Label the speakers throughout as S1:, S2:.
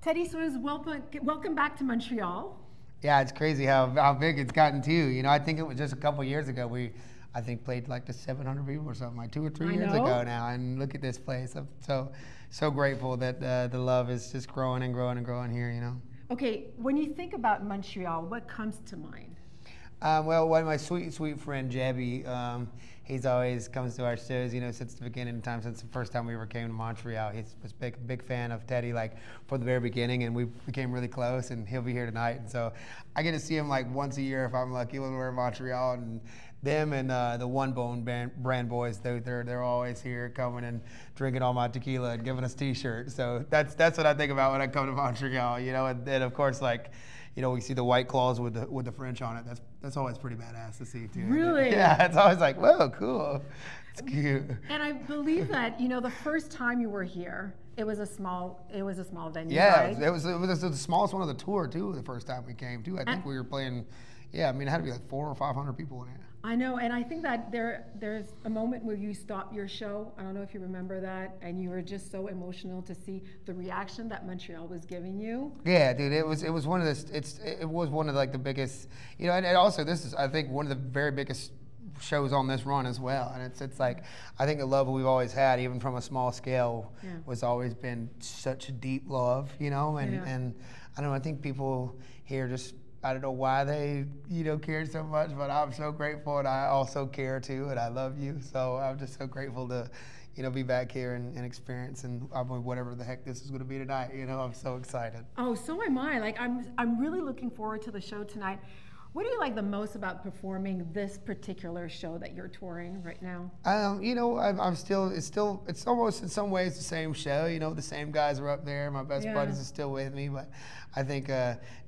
S1: Teddy Swims, welcome back to Montreal.
S2: Yeah, it's crazy how big it's gotten too. You know, I think it was just a couple years ago I think played like to 700 people or something, like 2 or 3 years ago now. And look at this place. I'm so grateful that the love is just growing and growing and growing here. You know.
S1: Okay, when you think about Montreal, what comes to mind?
S2: Well, my sweet friend Jebby, he's always comes to our shows, you know, since the beginning of time, since the first time we ever came to Montreal. He was a big fan of Teddy, like, from the very beginning, and we became really close, and he'll be here tonight. And so I get to see him, like, once a year if I'm lucky when we're in Montreal. And them and the One Bone brand boys, they're always here coming and drinking all my tequila and giving us T-shirts. So that's what I think about when I come to Montreal, you know. And of course, like, you know, we see the white claws with the French on it. That's always pretty badass to see too.
S1: Really?
S2: Yeah, it's always like, whoa, cool. It's cute.
S1: And I believe that, you know, the first time you were here, it was a small venue.
S2: Yeah,
S1: right?
S2: it was the smallest one of the tour too. The first time we came too, I think we were playing. Yeah, I mean, it had to be like 400 or 500 people in it.
S1: I know, and I think that there's a moment where you stopped your show. I don't know if you remember that, and you were just so emotional to see the reaction that Montreal was giving you.
S2: Yeah, dude, it was one of it was one of like the biggest, you know, and also this is, I think, one of the very biggest shows on this run as well. And it's like, I think the love we've always had, even from a small scale, was always been such a deep love, you know. And I don't know, I think people here just, I don't know why they, you know, cared so much, but I'm so grateful, and I also care too, and I love you. So I'm just so grateful to, you know, be back here and experience, and whatever the heck this is going to be tonight. You know, I'm so excited.
S1: Oh, so am I. Like, I'm really looking forward to the show tonight. What do you like the most about performing this particular show that you're touring right now?
S2: You know, it's almost in some ways the same show. You know, the same guys are up there. My best buddies are still with me, but I think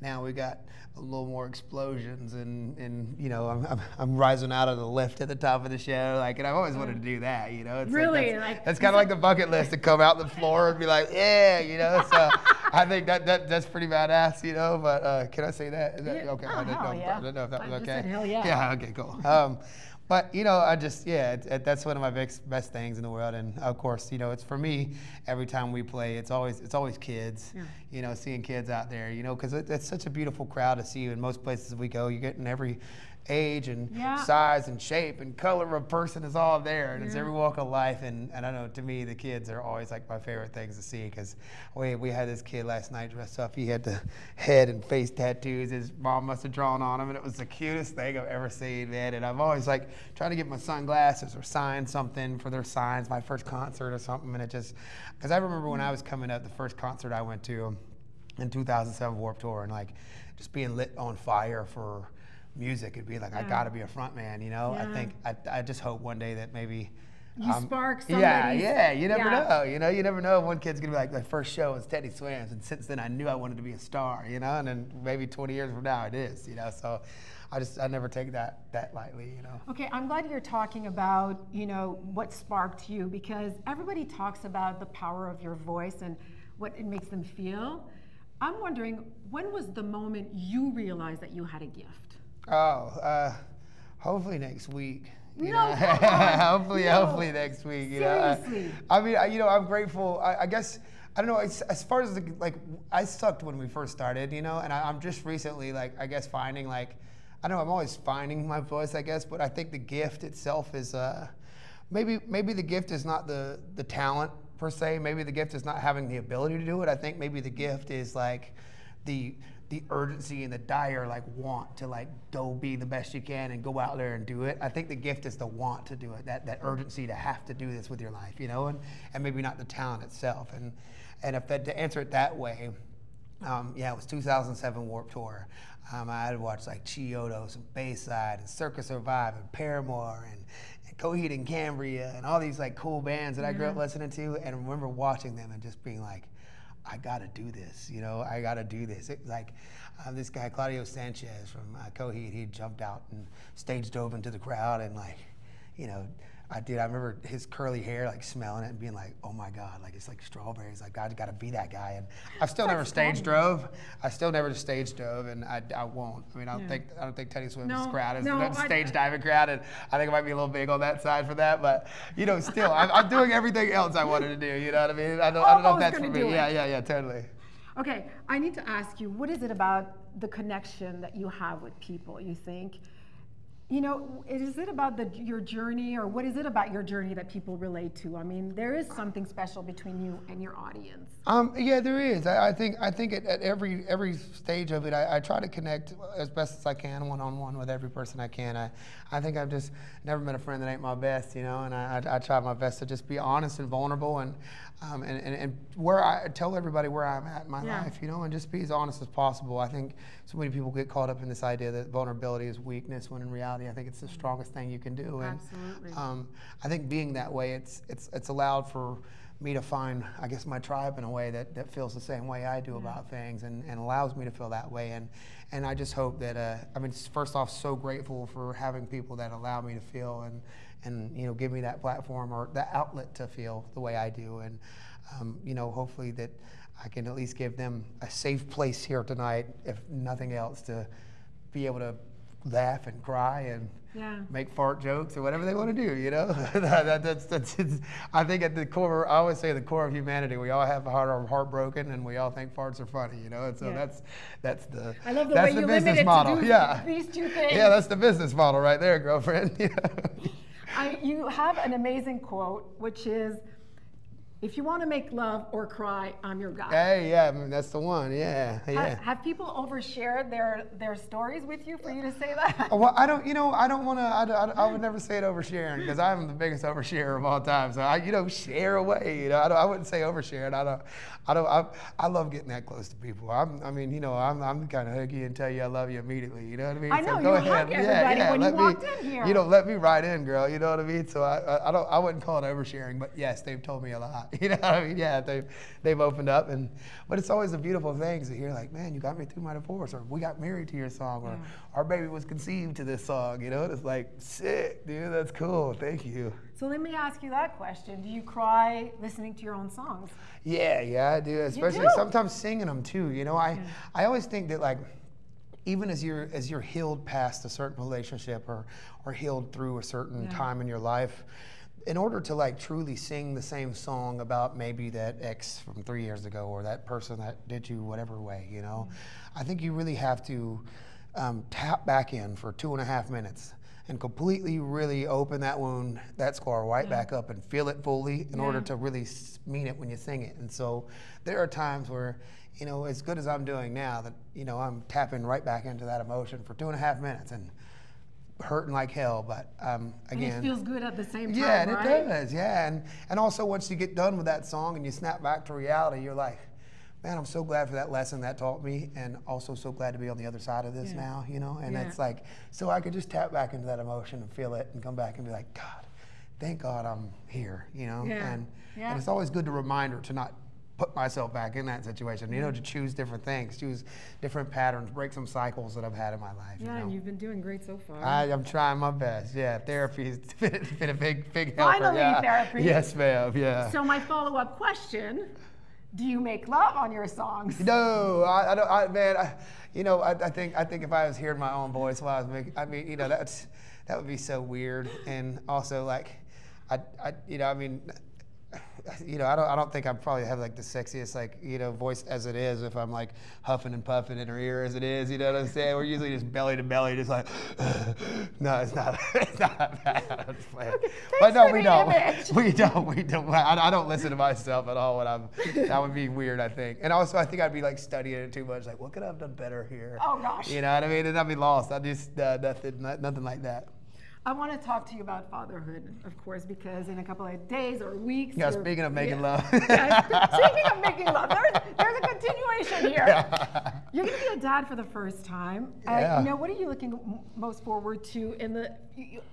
S2: now we got a little more explosions, and you know, I'm rising out of the lift at the top of the show, like, and I've always wanted to do that. You know, it's
S1: really
S2: that's kind of like the bucket list, to come out the floor and be like, yeah, you know. So I think that's pretty badass, you know. But can I say that? Is that okay?
S1: Oh,
S2: I don't know if that was okay.
S1: Said, hell yeah.
S2: Yeah. Okay. Cool. But, you know, that's one of my best things in the world. And of course, you know, it's for me, every time we play, it's always kids, you know, seeing kids out there, you know, because it's such a beautiful crowd to see you. In most places we go, you get in every age and size and shape and color of person is all there, and it's every walk of life. And I don't know, to me, the kids are always like my favorite things to see, because we had this kid last night dressed up. He had the head and face tattoos his mom must have drawn on him, and it was the cutest thing I've ever seen, man. And I'm always like trying to get my sunglasses or sign something for their signs, my first concert or something. And it just, because I remember when I was coming up, the first concert I went to in 2007 Warped Tour, and like just being lit on fire for music. It'd be like, I gotta be a front man, you know. I just hope one day that maybe
S1: you spark somebody.
S2: You never know, you know. You never know if one kid's gonna be like, my first show was Teddy Swims, and since then I knew I wanted to be a star, you know. And then maybe 20 years from now it is, you know. So I never take that lightly, you know.
S1: Okay, I'm glad you're talking about, you know, what sparked you, because everybody talks about the power of your voice and what it makes them feel. I'm wondering, when was the moment you realized that you had a gift?
S2: Oh, hopefully next week. You
S1: know?
S2: Hopefully next week. You
S1: Seriously.
S2: know, I mean, you know, I'm grateful. I guess, I don't know. As far as like, I sucked when we first started, you know, and I'm just recently, like, I guess finding, like, I don't know. I'm always finding my voice, I guess, but I think the gift itself is maybe the gift is not the talent per se. Maybe the gift is not having the ability to do it. I think maybe the gift is like the urgency and the dire like want to like go be the best you can and go out there and do it. I think the gift is the want to do it, that urgency to have to do this with your life, you know, and maybe not the talent itself. And if that, to answer it that way, it was 2007 Warped Tour. I had watched like Chiodos and Bayside and Circus Survive and Paramore and Coheed and Cambria and all these like cool bands that I grew up listening to, and I remember watching them and just being like, I gotta do this, you know, I gotta do this. It was like this guy, Claudio Sanchez from Coheed, he jumped out and stage dove into the crowd, and like, you know, I remember his curly hair, like smelling it and being like, oh my God, like it's like strawberries. Like, I gotta be that guy. And I've still never stage drove. I still never stage dove, and I won't. I mean, I don't think Teddy Swims' crowd is the stage diving crowd, and I think I might be a little big on that side for that. But you know, still, I'm doing everything else I wanted to do. You know what I mean? I don't know if that's for me. Yeah, totally.
S1: Okay, I need to ask you, what is it about the connection that you have with people, you think? You know, is it about your journey, or what is it about your journey that people relate to? I mean, there is something special between you and your audience.
S2: Yeah, there is. I think at every stage of it, I try to connect as best as I can, one-on-one with every person I can. I think I've just never met a friend that ain't my best, you know, and I try my best to just be honest and vulnerable, and where I tell everybody where I'm at in my life, you know, and just be as honest as possible. I think so many people get caught up in this idea that vulnerability is weakness, when in reality, I think it's the strongest thing you can do. And
S1: Absolutely.
S2: I think being that way, it's allowed for me to find, I guess, my tribe in a way that feels the same way I do about things, and allows me to feel that way. And I just hope that, I mean, first off, so grateful for having people that allow me to feel and you know, give me that platform or that outlet to feel the way I do. And you know, hopefully that I can at least give them a safe place here tonight, if nothing else, to be able to laugh and cry and make fart jokes or whatever they want to do, you know. that's I think at the core, I always say the core of humanity, we all have are heartbroken, and we all think farts are funny, you know. And so that's the
S1: I love the way you limit it
S2: model.
S1: to these two things.
S2: Yeah, that's the business model right there, girlfriend.
S1: You have an amazing quote, which is, if you want to make love or cry, I'm your guy.
S2: Hey, yeah, I mean, that's the one. Yeah.
S1: Have people overshared their stories with you for you to say that?
S2: Well, I don't want to. I would never say it oversharing, because I'm the biggest oversharer of all time. So I share away. You know, I wouldn't say overshare. I love getting that close to people. I'm the kind of huggy and tell you I love you immediately. You know what I mean?
S1: I know,
S2: so go
S1: you
S2: ahead.
S1: hug everybody when you walked in here.
S2: You know, let me right in, girl. You know what I mean? So I wouldn't call it oversharing, but yes, they've told me a lot. You know what I mean? Yeah, they've opened up, but it's always the beautiful things to hear, like, man, you got me through my divorce, or we got married to your song, or our baby was conceived to this song. You know, it's like, sick, dude. That's cool. Thank you.
S1: So let me ask you that question: do you cry listening to your own songs? Yeah,
S2: I do. Especially sometimes singing them too. You know, I always think that, like, even as you're healed past a certain relationship, or healed through a certain time in your life, in order to, like, truly sing the same song about maybe that ex from 3 years ago, or that person that did you whatever way, you know, I think you really have to tap back in for 2.5 minutes and completely really open that wound, that scar right back up, and feel it fully in order to really mean it when you sing it. And so there are times where, you know, as good as I'm doing now, that, you know, I'm tapping right back into that emotion for 2.5 minutes and hurting like hell, but again,
S1: and it feels good at the same time.
S2: Yeah, and
S1: right?
S2: it does. Yeah, and also once you get done with that song and you snap back to reality, you're like, man, I'm so glad for that lesson that taught me, and also so glad to be on the other side of this now, you know. And it's like, so I could just tap back into that emotion and feel it and come back and be like, God, thank God I'm here, you know. And it's always good to reminder to not put myself back in that situation, you know, to choose different things, choose different patterns, break some cycles that I've had in my life.
S1: Yeah,
S2: you know?
S1: and you've been doing great so far.
S2: I'm trying my best. Yeah, therapy's been a big helper.
S1: Finally, therapy.
S2: Yes, ma'am. Yeah.
S1: So my follow-up question: do you make love on your songs?
S2: No, I don't. Man, I think if I was hearing my own voice while I was making, I mean, you know, that would be so weird, and also, like, I don't think I probably have, like, the sexiest, like, you know, voice as it is, if I'm, like, huffing and puffing in her ear as it is, you know what I'm saying? We're usually just belly to belly, just like, no, it's not that bad. I'm just playing.
S1: Okay,
S2: but no, we
S1: image.
S2: don't. I don't listen to myself at all that would be weird, I think. And also, I think I'd be, like, studying it too much, like, what could I have done better here?
S1: Oh, gosh.
S2: You know what I mean? And I'd be lost. I'd just, nothing like that.
S1: I want to talk to you about fatherhood, of course, because in a couple of days or weeks.
S2: Yeah, speaking of making love.
S1: Speaking of making love, there's a continuation here. Yeah. You're going to be a dad for the first time.
S2: Yeah.
S1: You know, what are you looking most forward to in the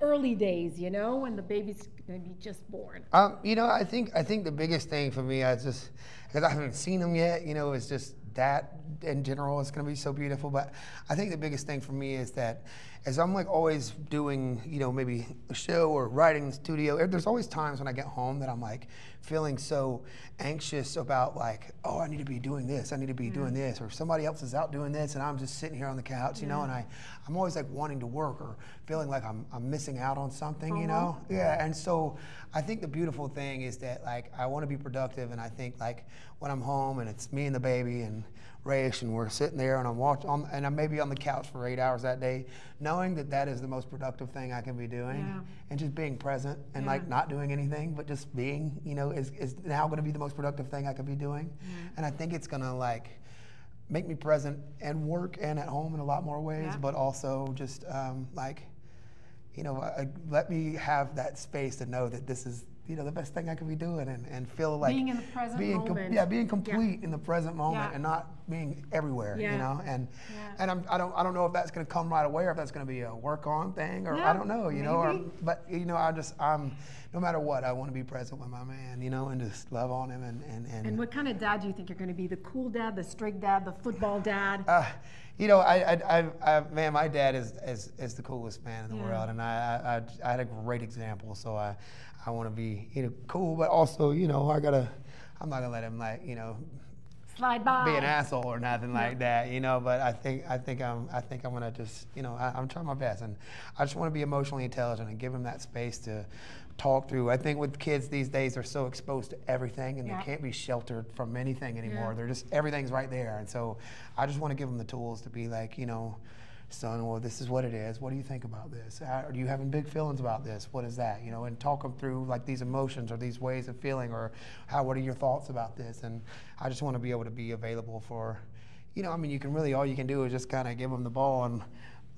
S1: early days, you know, when the baby's going to be just born?
S2: You know, I think the biggest thing for me, because I haven't seen them yet, you know, is just that in general is going to be so beautiful. But I think the biggest thing for me is that as I'm, like, always doing, you know, maybe a show or writing in the studio, there's always times when I get home that I'm, like, feeling so anxious about, like, oh, I need to be doing this, I need to be doing this, or somebody else is out doing this and I'm just sitting here on the couch, you know, and I'm always, like, wanting to work or feeling like I'm missing out on something, you know? Yeah, and so I think the beautiful thing is that, like, I want to be productive, and I think, like, when I'm home and it's me and the baby and Raish, and we're sitting there and I'm watching, and I may be on the couch for 8 hours that day, knowing that that is the most productive thing I can be doing, and just being present and like not doing anything, but just being, you know, is now going to be the most productive thing I could be doing, and I think it's going to like make me present and work and at home in a lot more ways, but also just like, you know, let me have that space to know that this is, you know, the best thing I could be doing, and feel like
S1: being in the present moment.
S2: Being complete in the present moment and not being everywhere, you know. And I don't know if that's going to come right away or if that's going to be a work on thing, or I don't know, you know. But you know, I'm no matter what, I want to be present with my man, you know, and just love on him
S1: And what kind of dad do you think you're going to be? The cool dad, the strict dad, the football dad?
S2: You know, man, my dad is the coolest man in the world, and I had a great example. So I want to be, you know, cool, but also, you know, I'm not gonna let him, like, you know,
S1: slide by,
S2: be an asshole or nothing like that, you know. But I think I'm gonna just, you know, I'm trying my best, and I just want to be emotionally intelligent and give him that space to talk through. I think with kids these days, they're so exposed to everything, and they can't be sheltered from anything anymore. They're just, everything's right there, and so I just want to give them the tools to be like, you know, son, well, this is what it is. What do you think about this? Are you having big feelings about this? What is that? You know, and talk them through like these emotions or these ways of feeling, or what are your thoughts about this? And I just want to be able to be available for, you know, I mean, you can really, all you can do is just kind of give them the ball and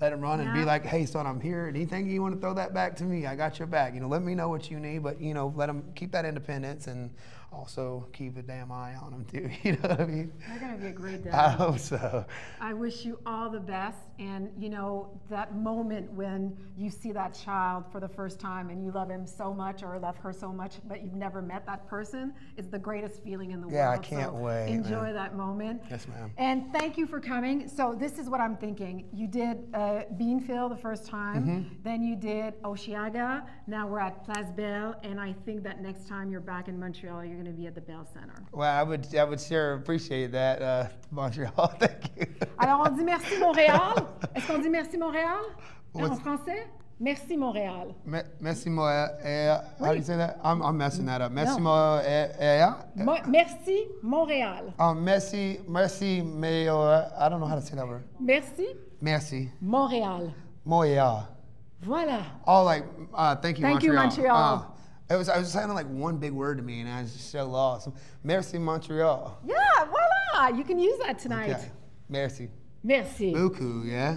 S2: let him run and be like, hey, son, I'm here. Anything you want to throw that back to me, I got your back. You know, let me know what you need, but, you know, let them keep that independence and also keep a damn eye on them too. You know what I mean?
S1: You're going to be a great dad.
S2: I hope so.
S1: I wish you all the best. And, you know, that moment when you see that child for the first time and you love him so much or love her so much, but you've never met that person, is the greatest feeling in the world.
S2: Yeah, I can't wait.
S1: Enjoy that moment.
S2: Yes, ma'am.
S1: And thank you for coming. So this is what I'm thinking. You did Beanfield the first time, then you did Oshiaga, now we're at Place Belle, and I think that next time you're back in Montreal, you're going to be at the Bell Center.
S2: Well, I would sure appreciate that, Montreal. Thank you.
S1: Alors, on dit merci Montréal. Est-ce qu'on dit merci Montréal en français? Merci Montréal.
S2: Merci Montréal. How do you say that? I'm messing that up. Merci Montréal.
S1: Merci Montréal.
S2: Merci meilleur. I don't know how to say that word. Merci.
S1: Montréal.
S2: Montréal.
S1: Voilà.
S2: Oh, like thank you, Montreal.
S1: Thank you, Montreal.
S2: I was sounding like one big word to me, and I was just so lost. Merci Montreal.
S1: Yeah, voila. You can use that tonight.
S2: Okay. Merci.
S1: Merci.
S2: Beaucoup, yeah.